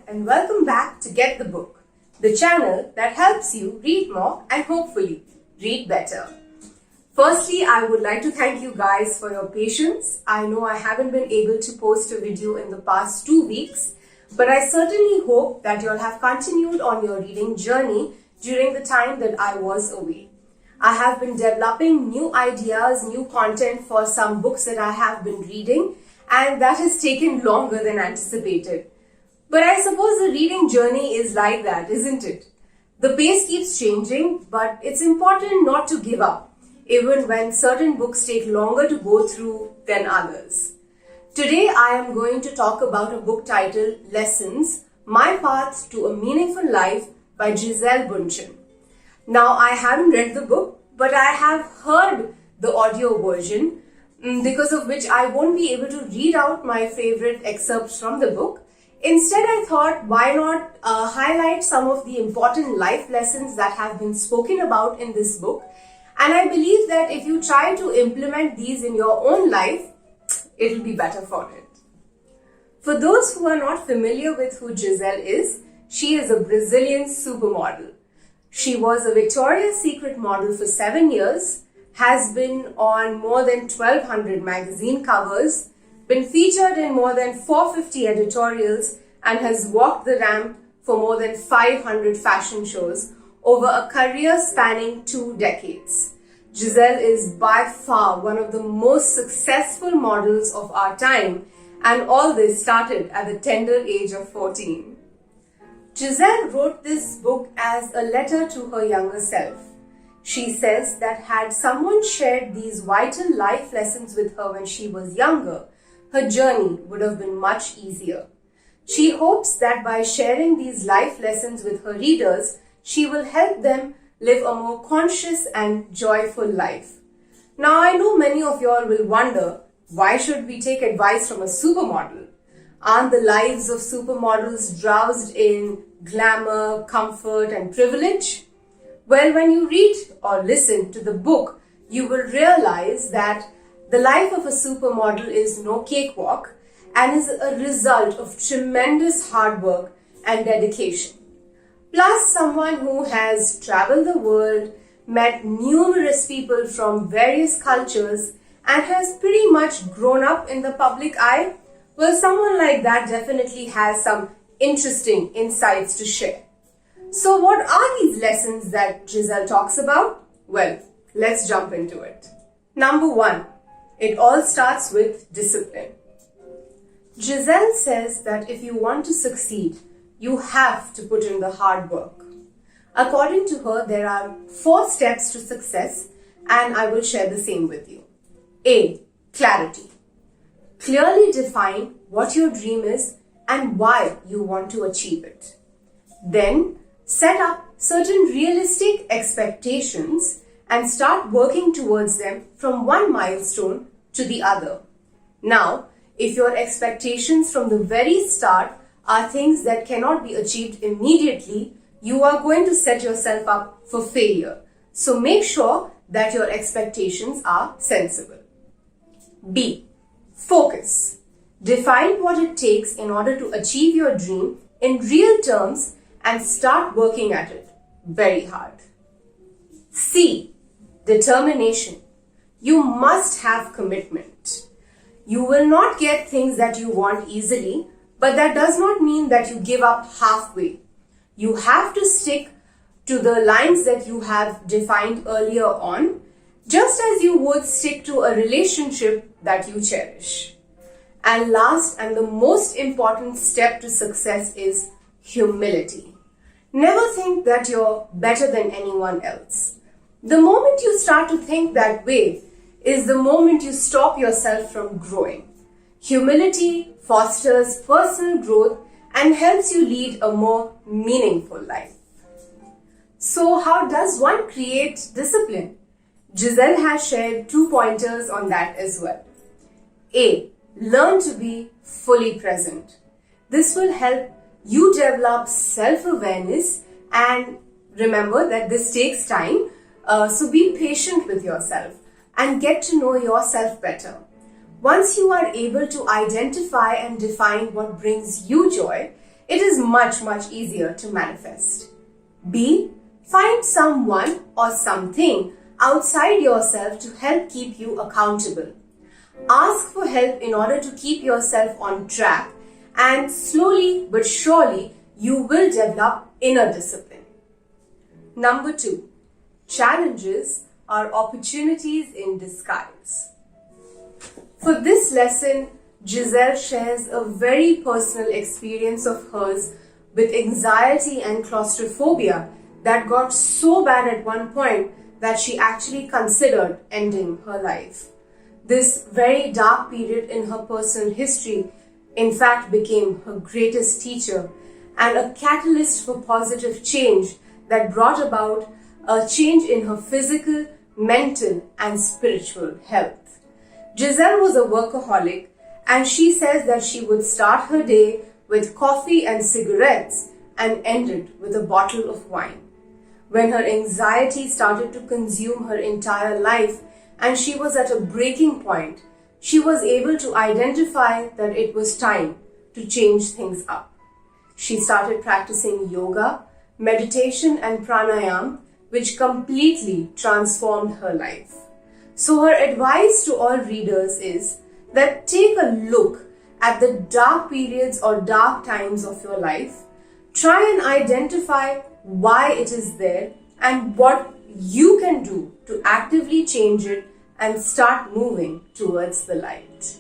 and welcome back to Get the Book, the channel that helps you read more and hopefully read better. Firstly, I would like to thank you guys for your patience. I know I haven't been able to post a video in the past 2 weeks, but I certainly hope that you'll have continued on your reading journey during the time that I was away. I have been developing new ideas, new content for some books that I have been reading, and that has taken longer than anticipated. But I suppose the reading journey is like that, isn't it? The pace keeps changing, but it's important not to give up, even when certain books take longer to go through than others. Today I am going to talk about a book titled Lessons, My Path to a Meaningful Life by Gisele Bündchen. Now, I haven't read the book, but I have heard the audio version, because of which I won't be able to read out my favorite excerpts from the book. Instead, I thought, why not highlight some of the important life lessons that have been spoken about in this book. And I believe that if you try to implement these in your own life, it'll be better for it. For those who are not familiar with who Gisele is, she is a Brazilian supermodel. She was a Victoria's Secret model for 7 years, has been on more than 1,200 magazine covers, been featured in more than 450 editorials, and has walked the ramp for more than 500 fashion shows over a career spanning 2 decades. Gisele is by far one of the most successful models of our time, and all this started at the tender age of 14. Gisele wrote this book as a letter to her younger self. She says that had someone shared these vital life lessons with her when she was younger, her journey would have been much easier. She hopes that by sharing these life lessons with her readers, she will help them live a more conscious and joyful life. Now, I know many of y'all will wonder, why should we take advice from a supermodel? Aren't the lives of supermodels drowsed in glamour, comfort, and privilege? Well, when you read or listen to the book, you will realize that the life of a supermodel is no cakewalk and is a result of tremendous hard work and dedication. Plus, someone who has traveled the world, met numerous people from various cultures, and has pretty much grown up in the public eye, well, someone like that definitely has some interesting insights to share. So what are these lessons that Gisele talks about? Well, let's jump into it. Number 1, it all starts with discipline. Gisele says that if you want to succeed, you have to put in the hard work. According to her, there are 4 steps to success, and I will share the same with you. A. Clarity. Clearly define what your dream is and why you want to achieve it. Then, set up certain realistic expectations and start working towards them from one milestone to the other. Now, if your expectations from the very start are things that cannot be achieved immediately, you are going to set yourself up for failure. So make sure that your expectations are sensible. B. Focus. Define what it takes in order to achieve your dream in real terms and start working at it very hard. C. Determination. You must have commitment. You will not get things that you want easily, but that does not mean that you give up halfway. You have to stick to the lines that you have defined earlier on, just as you would stick to a relationship that you cherish. And last and the most important step to success is humility. Never think that you're better than anyone else. The moment you start to think that way is the moment you stop yourself from growing. Humility fosters personal growth and helps you lead a more meaningful life. So how does one create discipline? Gisele has shared 2 pointers on that as well. A. Learn to be fully present. This will help you develop self-awareness, and remember that this takes time. So be patient with yourself and get to know yourself better. Once you are able to identify and define what brings you joy, it is much, much easier to manifest. B. Find someone or something outside yourself to help keep you accountable. Ask for help in order to keep yourself on track, and slowly but surely you will develop inner discipline. Number 2. Challenges are opportunities in disguise. For this lesson, Gisele shares a very personal experience of hers with anxiety and claustrophobia that got so bad at one point that she actually considered ending her life. This very dark period in her personal history, in fact, became her greatest teacher and a catalyst for positive change that brought about a change in her physical, mental, and spiritual health. Gisele was a workaholic, and she says that she would start her day with coffee and cigarettes and end it with a bottle of wine. When her anxiety started to consume her entire life and she was at a breaking point, she was able to identify that it was time to change things up. She started practicing yoga, meditation, and pranayama, which completely transformed her life. So her advice to all readers is that take a look at the dark periods or dark times of your life. Try and identify why it is there and what you can do to actively change it and start moving towards the light.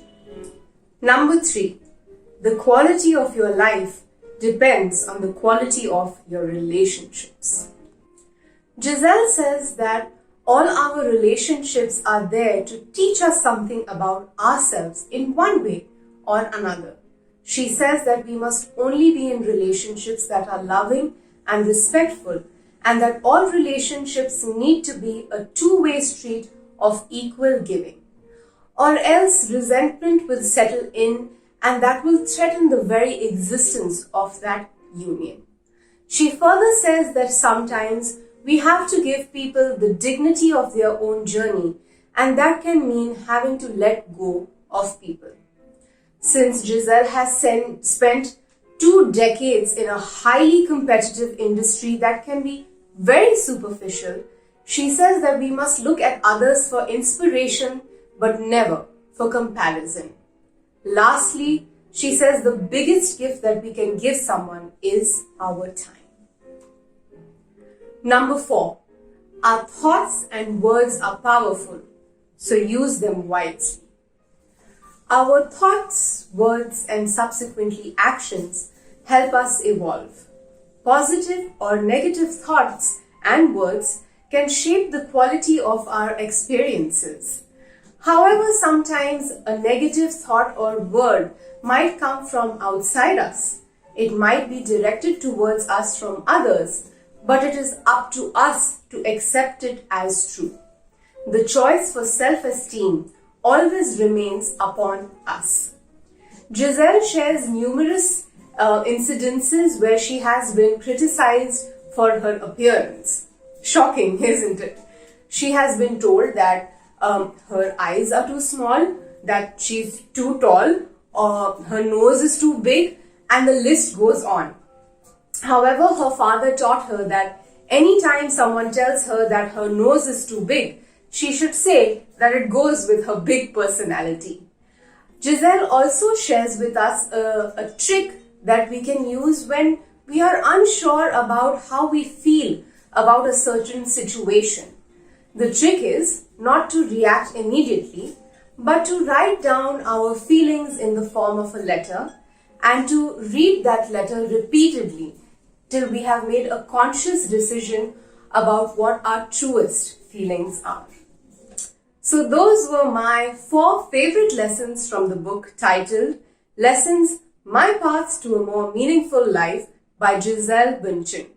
Number 3, the quality of your life depends on the quality of your relationships. Gisele says that all our relationships are there to teach us something about ourselves in one way or another. She says that we must only be in relationships that are loving and respectful, and that all relationships need to be a two-way street of equal giving, or else resentment will settle in and that will threaten the very existence of that union. She further says that sometimes we have to give people the dignity of their own journey, and that can mean having to let go of people. Since Gisele has spent 2 decades in a highly competitive industry that can be very superficial, she says that we must look at others for inspiration but never for comparison. Lastly, she says the biggest gift that we can give someone is our time. Number 4, our thoughts and words are powerful, so use them wisely. Our thoughts, words, and subsequently actions help us evolve. Positive or negative thoughts and words can shape the quality of our experiences. However, sometimes a negative thought or word might come from outside us. It might be directed towards us from others, but it is up to us to accept it as true. The choice for self-esteem always remains upon us. Gisele shares numerous incidences where she has been criticized for her appearance. Shocking, isn't it? She has been told that her eyes are too small, that she's too tall, or her nose is too big, and the list goes on. However, her father taught her that anytime someone tells her that her nose is too big, she should say that it goes with her big personality. Gisele also shares with us a trick that we can use when we are unsure about how we feel about a certain situation. The trick is not to react immediately, but to write down our feelings in the form of a letter and to read that letter repeatedly till we have made a conscious decision about what our truest feelings are. So those were my 4 favorite lessons from the book titled Lessons, My Path to a More Meaningful Life by Gisele Bündchen.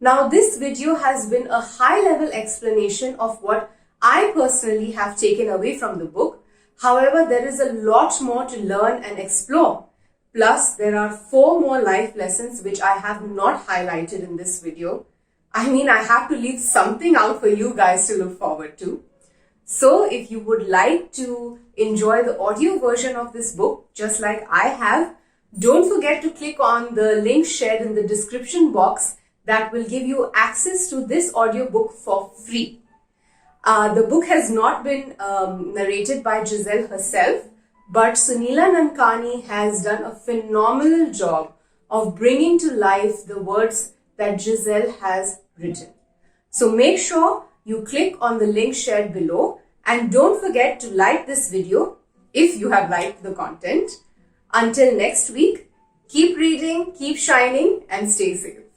Now this video has been a high-level explanation of what I personally have taken away from the book. However, there is a lot more to learn and explore. Plus, there are 4 more life lessons which I have not highlighted in this video. I mean, I have to leave something out for you guys to look forward to. So, if you would like to enjoy the audio version of this book, just like I have, Don't forget to click on the link shared in the description box that will give you access to this audiobook for free. The book has not been narrated by Gisele herself, but Sunila Nankani has done a phenomenal job of bringing to life the words that Gisele has written. So make sure you click on the link shared below, and don't forget to like this video if you have liked the content. Until next week, keep reading, keep shining, and stay safe.